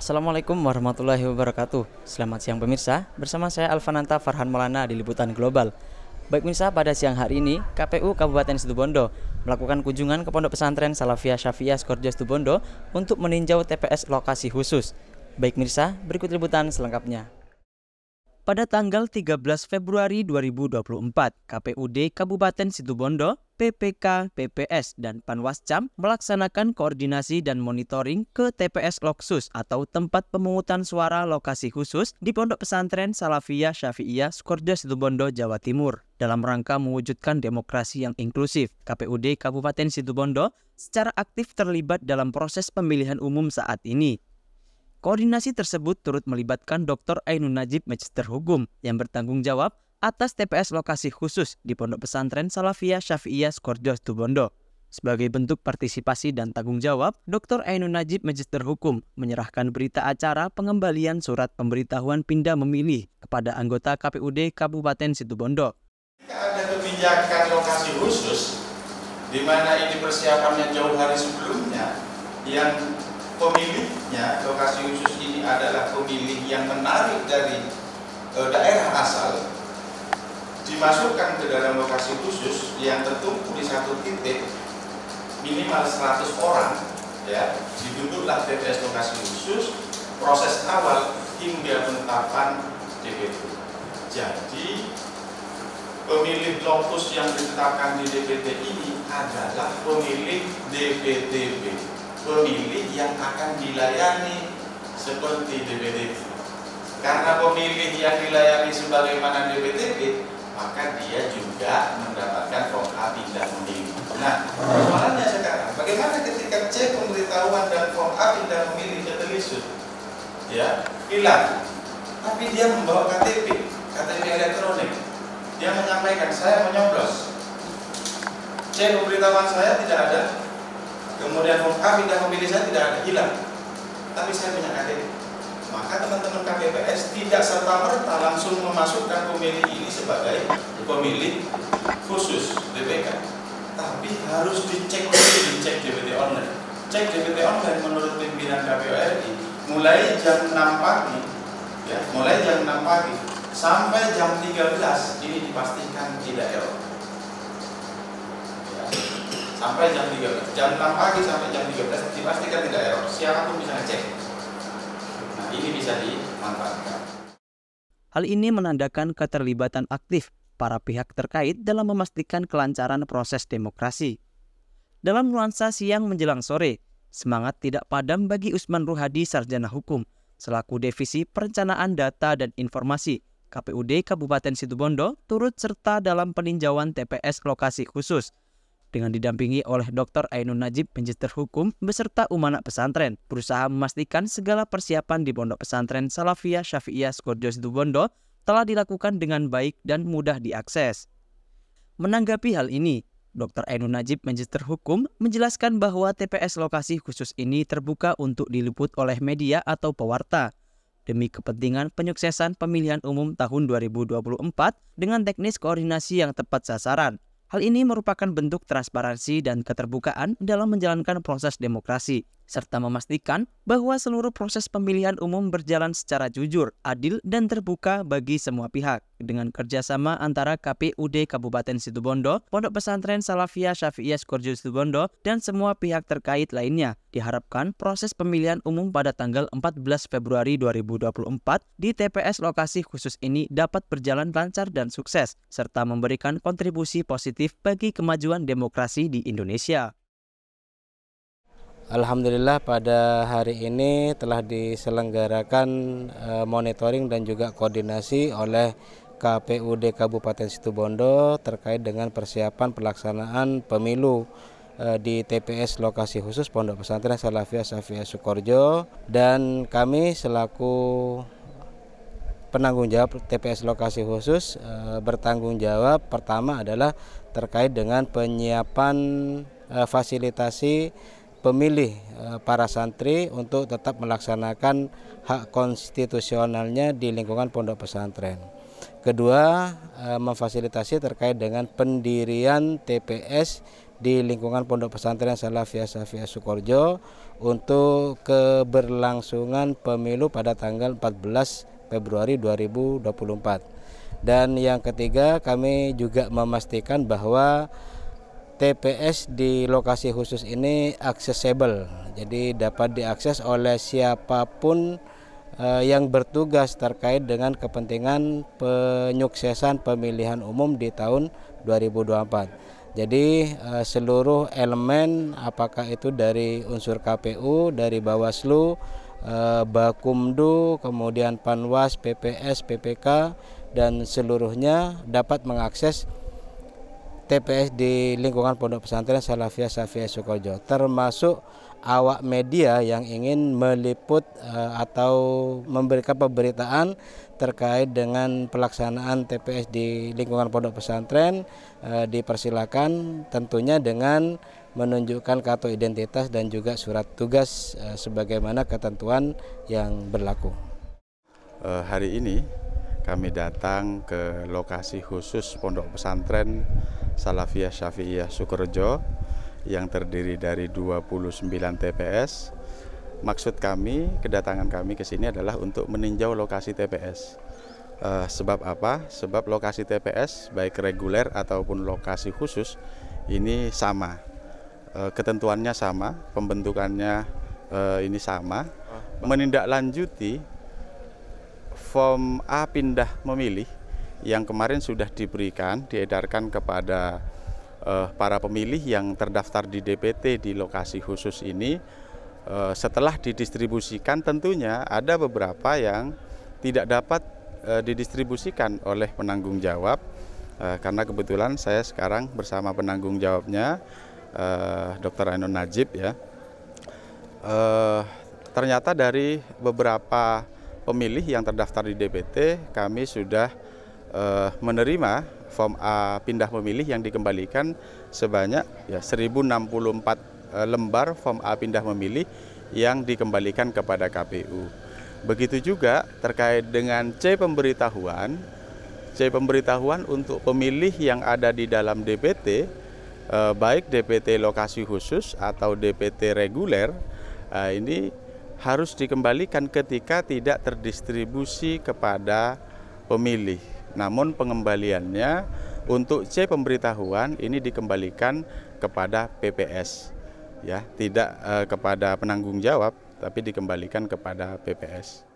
Assalamualaikum warahmatullahi wabarakatuh. Selamat siang pemirsa, bersama saya Alfananta Farhan Maulana di Liputan Global. Baik pemirsa, pada siang hari ini KPU Kabupaten Situbondo melakukan kunjungan ke Pondok Pesantren Salafiyah Syafi'iyah Sukoharjo Situbondo untuk meninjau TPS lokasi khusus. Baik pemirsa, berikut liputan selengkapnya. Pada tanggal 13 Februari 2024, KPUD Kabupaten Situbondo, PPK, PPS, dan Panwascam melaksanakan koordinasi dan monitoring ke TPS Loksus atau tempat pemungutan suara lokasi khusus di Pondok Pesantren Salafiyah Syafi'iyah Sukoharjo Situbondo, Jawa Timur. Dalam rangka mewujudkan demokrasi yang inklusif, KPUD Kabupaten Situbondo secara aktif terlibat dalam proses pemilihan umum saat ini. Koordinasi tersebut turut melibatkan Dr. Ainun Najib, Magister Hukum, yang bertanggung jawab atas TPS lokasi khusus di Pondok Pesantren Salafiyah Syafi'iyah Sukoharjo Situbondo. Sebagai bentuk partisipasi dan tanggung jawab, Dr. Ainun Najib, Magister Hukum, menyerahkan berita acara pengembalian surat pemberitahuan pindah memilih kepada anggota KPUD Kabupaten Situbondo. Ada kebijakan lokasi khusus, di mana ini persiapannya jauh hari sebelumnya, yang pemilihnya lokasi khusus ini adalah pemilih yang menarik dari daerah asal, dimasukkan ke dalam lokasi khusus yang tertumpu di satu titik minimal 100 orang, ya, diduduklah TPS lokasi khusus, proses awal hingga penetapan DPT. Jadi pemilih lokus yang ditetapkan di DPT ini adalah pemilih DPTB, pemilih yang akan dilayani seperti DPTB. Karena pemilih yang dilayani sebagaimana DPTB, maka dia juga mendapatkan form A pindah memilih. Nah, persoalannya sekarang, bagaimana ketika cek pemberitahuan dan form A pindah memilih ketelisut, ya, hilang, tapi dia membawa KTP elektronik, dia menyampaikan saya menyoblos, cek pemberitahuan saya tidak ada, kemudian form A pindah memilih saya tidak ada, hilang, tapi saya punya KTP. Maka teman-teman KPPS tidak serta-merta langsung memasukkan pemilih ini sebagai pemilih khusus DPK, tapi harus dicek dulu, dicek DPT online. Cek DPT online menurut pimpinan KPU RI mulai jam 6 pagi, ya, mulai jam 6 pagi sampai jam 13 ini dipastikan tidak error. Ya, sampai jam 13, jam 6 pagi sampai jam 13 dipastikan tidak error. Siapapun bisa ngecek. Nah, ini bisa dimanfaatkan. Hal ini menandakan keterlibatan aktif para pihak terkait dalam memastikan kelancaran proses demokrasi. Dalam nuansa siang menjelang sore, semangat tidak padam bagi Usman Ruhadi, Sarjana Hukum, selaku Divisi Perencanaan Data dan Informasi KPUD Kabupaten Situbondo, turut serta dalam peninjauan TPS lokasi khusus, dengan didampingi oleh Dr. Ainun Najib, Magister Hukum, beserta Umanat Pesantren, berusaha memastikan segala persiapan di Pondok Pesantren Salafiyah Syafi'iyah Sukoharjo Situbondo telah dilakukan dengan baik dan mudah diakses. Menanggapi hal ini, Dr. Ainun Najib, Magister Hukum, menjelaskan bahwa TPS lokasi khusus ini terbuka untuk diliput oleh media atau pewarta, demi kepentingan penyuksesan pemilihan umum tahun 2024 dengan teknis koordinasi yang tepat sasaran. Hal ini merupakan bentuk transparansi dan keterbukaan dalam menjalankan proses demokrasi, serta memastikan bahwa seluruh proses pemilihan umum berjalan secara jujur, adil, dan terbuka bagi semua pihak. Dengan kerjasama antara KPUD Kabupaten Situbondo, Pondok Pesantren Salafiyah Syafi'iyah Sukoharjo Situbondo, dan semua pihak terkait lainnya, diharapkan proses pemilihan umum pada tanggal 14 Februari 2024 di TPS lokasi khusus ini dapat berjalan lancar dan sukses, serta memberikan kontribusi positif bagi kemajuan demokrasi di Indonesia. Alhamdulillah pada hari ini telah diselenggarakan monitoring dan juga koordinasi oleh KPUD Kabupaten Situbondo terkait dengan persiapan pelaksanaan pemilu di TPS lokasi khusus Pondok Pesantren Salafiyah Syafi'iyah Sukoharjo, dan kami selaku penanggung jawab TPS lokasi khusus bertanggung jawab pertama adalah terkait dengan penyiapan fasilitasi pemilih para santri untuk tetap melaksanakan hak konstitusionalnya di lingkungan pondok pesantren. Kedua, memfasilitasi terkait dengan pendirian TPS di lingkungan Pondok Pesantren Salafiyah Syafiyah Sukoharjo untuk keberlangsungan pemilu pada tanggal 14 Februari 2024. Dan yang ketiga, kami juga memastikan bahwa TPS di lokasi khusus ini aksesibel, jadi dapat diakses oleh siapapun yang bertugas terkait dengan kepentingan penyuksesan pemilihan umum di tahun 2024. Jadi seluruh elemen, apakah itu dari unsur KPU, dari Bawaslu, Bakumdu, kemudian Panwas, PPS, PPK, dan seluruhnya dapat mengakses TPS di lingkungan Pondok Pesantren Salafiyah Syafiyah Sukoharjo, termasuk awak media yang ingin meliput atau memberikan pemberitaan terkait dengan pelaksanaan TPS di lingkungan Pondok Pesantren, dipersilakan tentunya dengan menunjukkan kartu identitas dan juga surat tugas sebagaimana ketentuan yang berlaku. Hari ini kami datang ke lokasi khusus Pondok Pesantren Salafiyah Syafiyah Sukoharjo yang terdiri dari 29 TPS. Maksud kami, kedatangan kami ke sini adalah untuk meninjau lokasi TPS. Sebab apa? Sebab lokasi TPS baik reguler ataupun lokasi khusus ini sama. Ketentuannya sama, pembentukannya ini sama. Menindaklanjuti form A pindah memilih yang kemarin sudah diedarkan kepada para pemilih yang terdaftar di DPT di lokasi khusus ini. Setelah didistribusikan, tentunya ada beberapa yang tidak dapat didistribusikan oleh penanggung jawab, karena kebetulan saya sekarang bersama penanggung jawabnya, Dr. Ainun Najib ya. Ternyata dari beberapa pemilih yang terdaftar di DPT, kami sudah menerima form A pindah memilih yang dikembalikan sebanyak 1064 lembar form A pindah memilih yang dikembalikan kepada KPU. Begitu juga terkait dengan C pemberitahuan untuk pemilih yang ada di dalam DPT, baik DPT lokasi khusus atau DPT reguler, ini harus dikembalikan ketika tidak terdistribusi kepada pemilih. Namun pengembaliannya untuk C pemberitahuan ini dikembalikan kepada PPS, ya, tidak kepada penanggung jawab, tapi dikembalikan kepada PPS.